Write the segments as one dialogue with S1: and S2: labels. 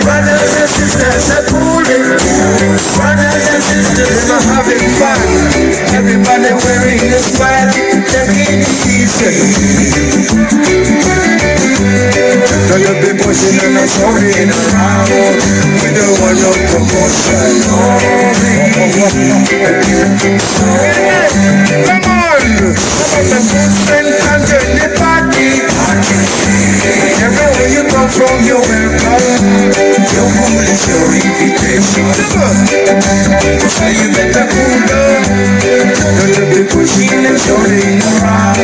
S1: Brothers and sisters are cooling. Brothers and sisters are having fun. Everybody wearing a smile, taking it easy. Don't be pushing and not shouting around. We don't want no promotion. Come on, some of the good friends can join the party. Everywhere you come from, you're welcome. Your home is your invitation. So you better cool down. Don't be pushing and shouting around.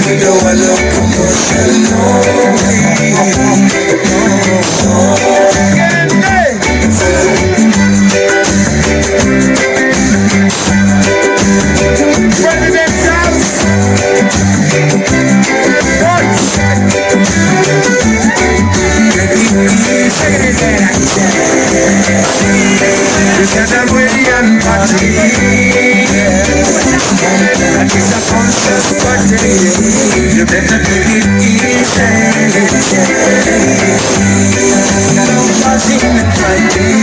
S1: We don't want no promotion, no. President's house. It's a Meridian party. It's a conscious party. You better take it easy. Don't pass in the Friday.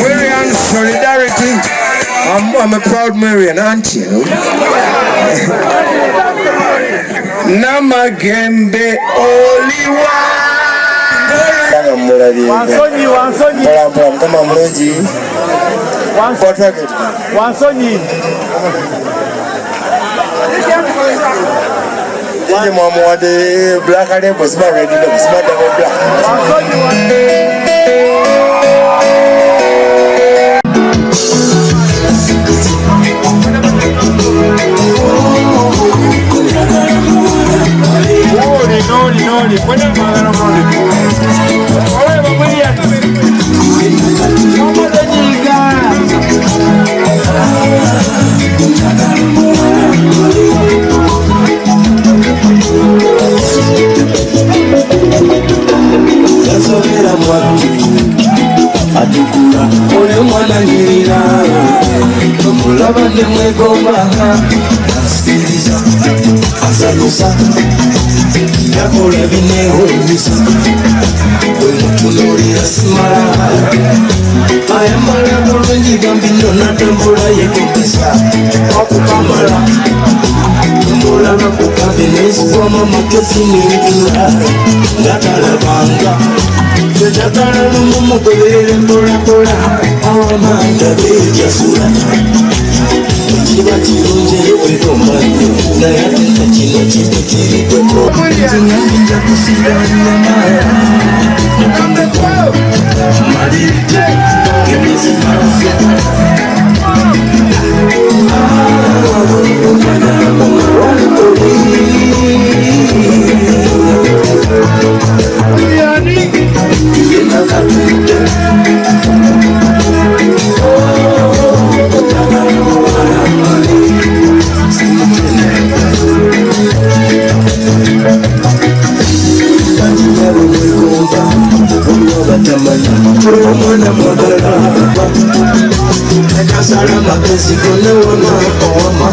S1: Marian solidarity. I'm a proud Marian, aren't you? Namagembe Oliwa.
S2: Wansonyi.
S1: Jiji mwamu de black ade busma ready the busma double black.
S3: Atukura ole mwana nyirira Okulaba ne mwegomba Asikiriza Asalusa Yakola bineewunyisa Bwe mutunuulira simala Ayambala bulungi gambino natambula yekupisa Okukamala Mulaba ku kabinesi w'amamagezi n'enjula Ngatalabanga Tejakala n'umugobere mpola Awamanda bejasula Kiba kirungi ekwegomba nnyo Naye ate na kino kibitirideko Nzinga kusigala Mukambeko Malirite Gemizima Omwana mwagala Nakasala magezi gonna wama owama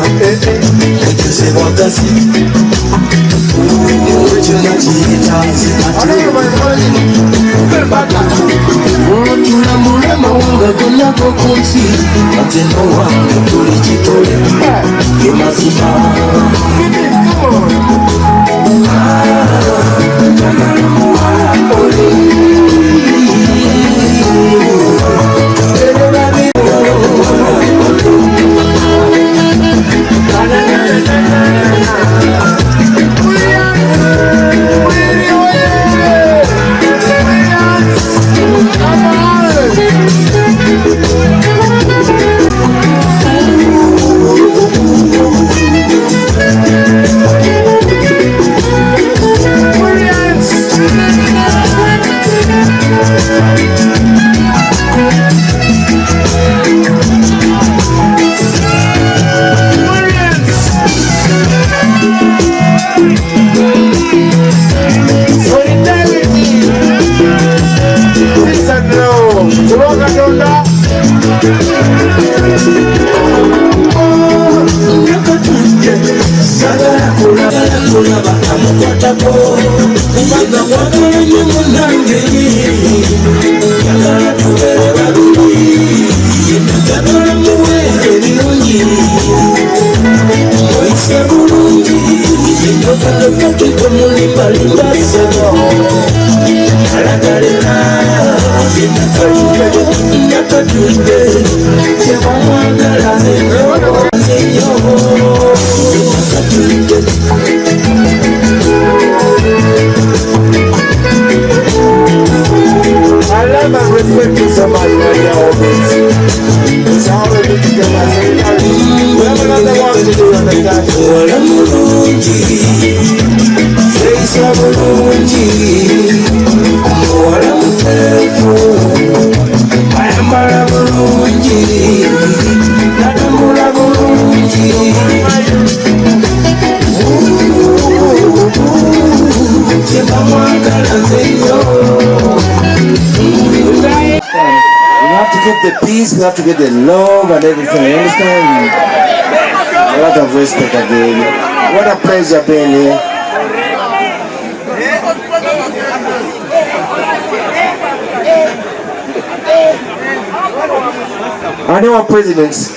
S3: Ekuse wakazi Kyona kiyitazi Tulambule mawanga gonna gokunsi Ate nowange tuli kitole Gemazima Yagala tubere babiri Yagala muwere birungi Moise bulungi Yagala tuko mulimbalimba sebo Alagalena Nakatulide Yaba mwagala Zeyo Nakatulide
S2: I love and respect you so much, my dear homies. It's already together. We have another one to do, understand?
S3: Wala mulungi Leisa mulungi Wala mutefu Ayambala mulungi Natambula mulungi Cheba mwagala zeyo
S2: We have to get the peace, we have to get the love and everything, you understand? A lot of respect again. What a pleasure being here. I know our presidents.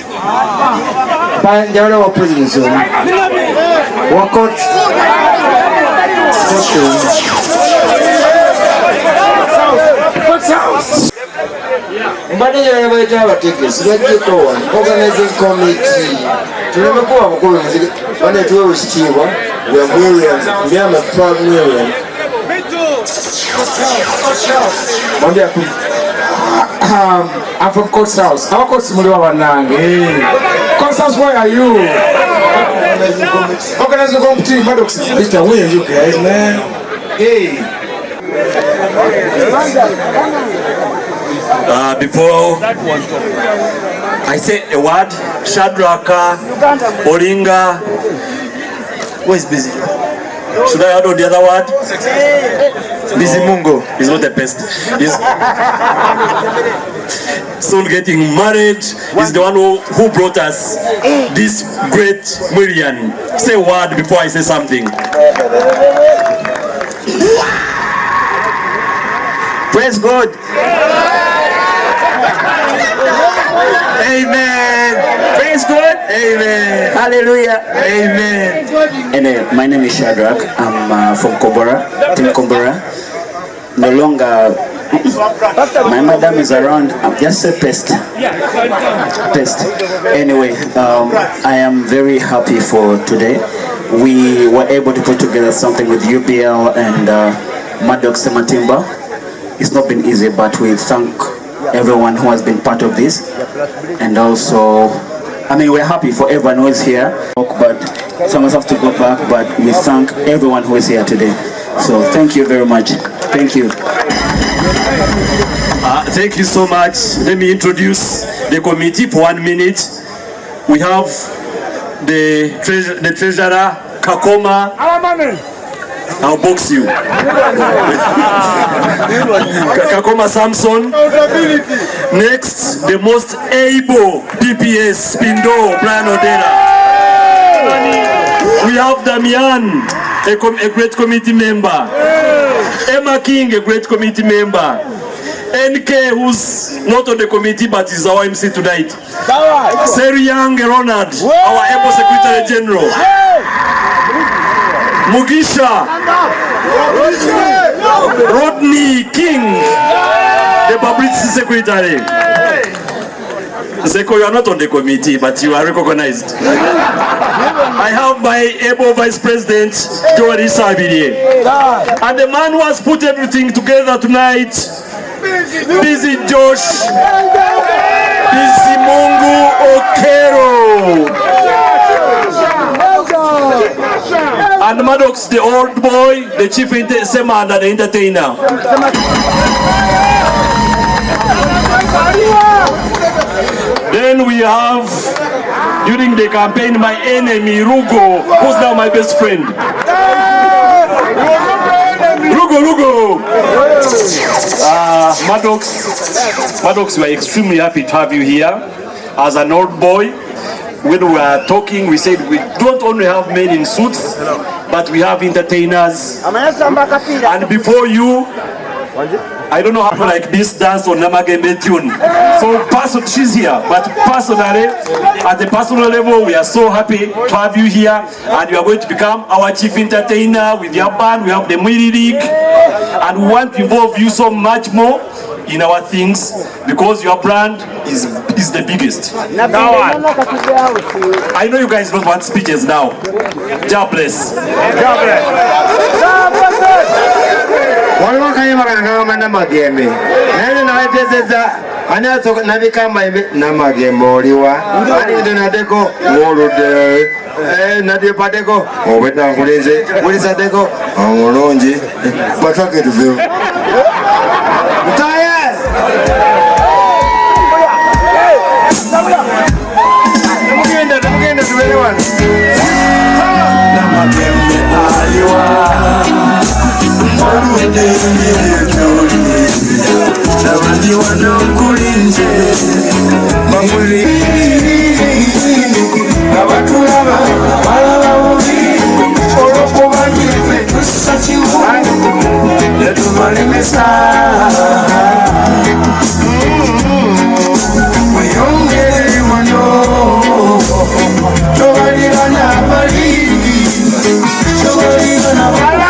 S2: They are our presidents. Walk out. Mbadde jana baita abategesi bajjeko wano organizing committee tulemeko abakulu bane tuwe ekitiibwa we Miriam Mbyama proud Miriam
S4: I'm from Court's House. Our Court's Muliwa Wanange. Court's House, where are you? Organizing committee, Maddox. Mr. Where are you guys, man? Hey.
S5: Before I say a word, Shadraka, Oringa, who is busy? Should I add on the other word? Busy Mungo is not the best. He's soon getting married. He's the one who brought us this great Miriam. Say a word before I say something. Praise God. Amen. Praise God. Amen. Hallelujah. Amen.
S6: And my name is Shadrach. I'm from Kobora, Team Kobora. No longer, my madam is around. I'm just a pest. Pest. Anyway, I am very happy for today. We were able to put together something with UBL and Maddox Matimba. It's not been easy, but we thank everyone who has been part of this. And also, I mean, we're happy for everyone who is here, but some of us have to go back, but we thank everyone who is here today. So thank you very much. Thank you.
S5: Thank you so much. Let me introduce the committee for 1 minute. We have the treasurer, Kakoma. I'll box you. Kakoma Samson. Next, the most able DPS, Pindo, Brian Odera. We have Damian, a great committee member. Emma King, a great committee member. NK, who's not on the committee but is our MC tonight. Seri Young Ronald, our able Secretary General. Mugisha, Rodney King, the Publicity Secretary. Zeko, you are not on the committee, but you are recognized. I have my able Vice President, Joari Sabiri. And the man who has put everything together tonight, Busy Josh, Busy Mungu Okero. And Maddox, the old boy, the chief Sema and the entertainer. Then we have, during the campaign, my enemy, Rugo, who's now my best friend. Rugo. Maddox, we are extremely happy to have you here. As an old boy, when we were talking, we said we don't only have men in suits, but we have entertainers. And before you, I don't know how to like this dance on Namagembe tune. So she's here, but personally, at the personal level, we are so happy to have you here, and you are going to become our chief entertainer with your band. We have the Mwiri League, and we want to involve you so much more in our things because your brand is the biggest. I know you guys don't want speeches now. God bless. God bless.
S2: Waliwo kayima kangama Namagembe naye nawetezeza anaso nabikamba Namagembe oliwa ali ndinadeko ngolude nadipateko obwedda nkulinze wulisadeko omulungi batwake tuvewo mutaye temugenda tubere wano Namagembe aliwa abandi wano nkulinze bamuli abatulaba balaba bubi olwokuba nyife tussa kimu netubalemesa weyongere wano tobalira n'abali tobalira n'abalabi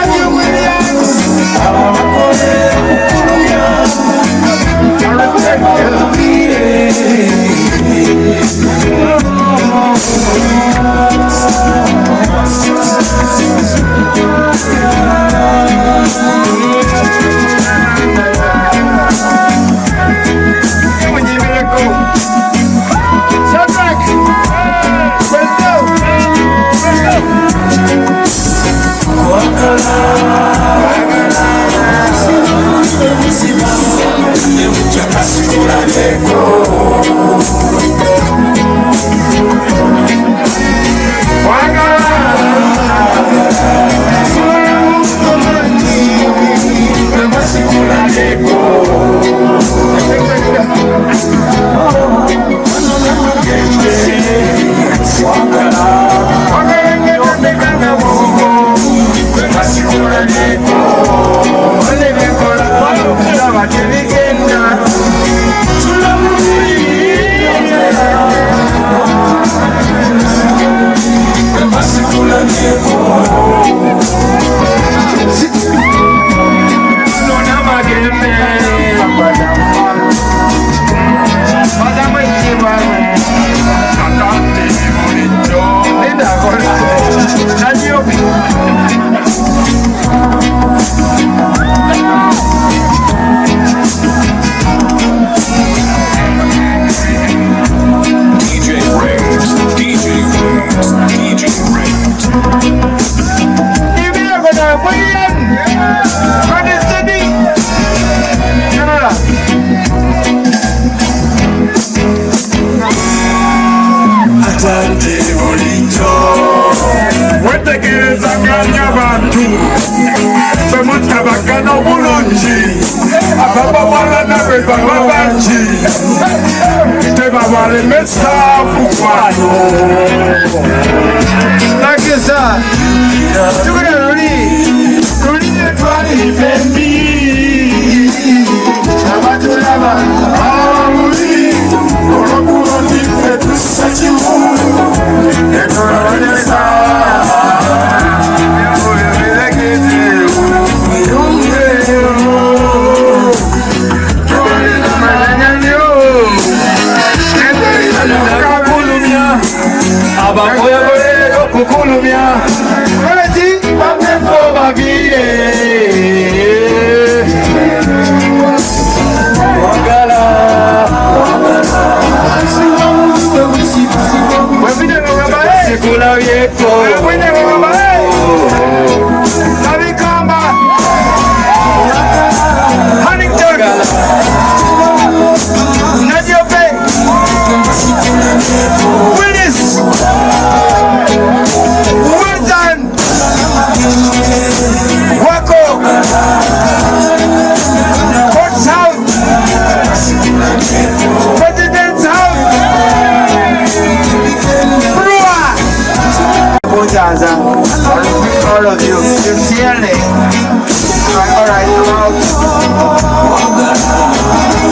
S2: all of you sincerely. Alright, we're out.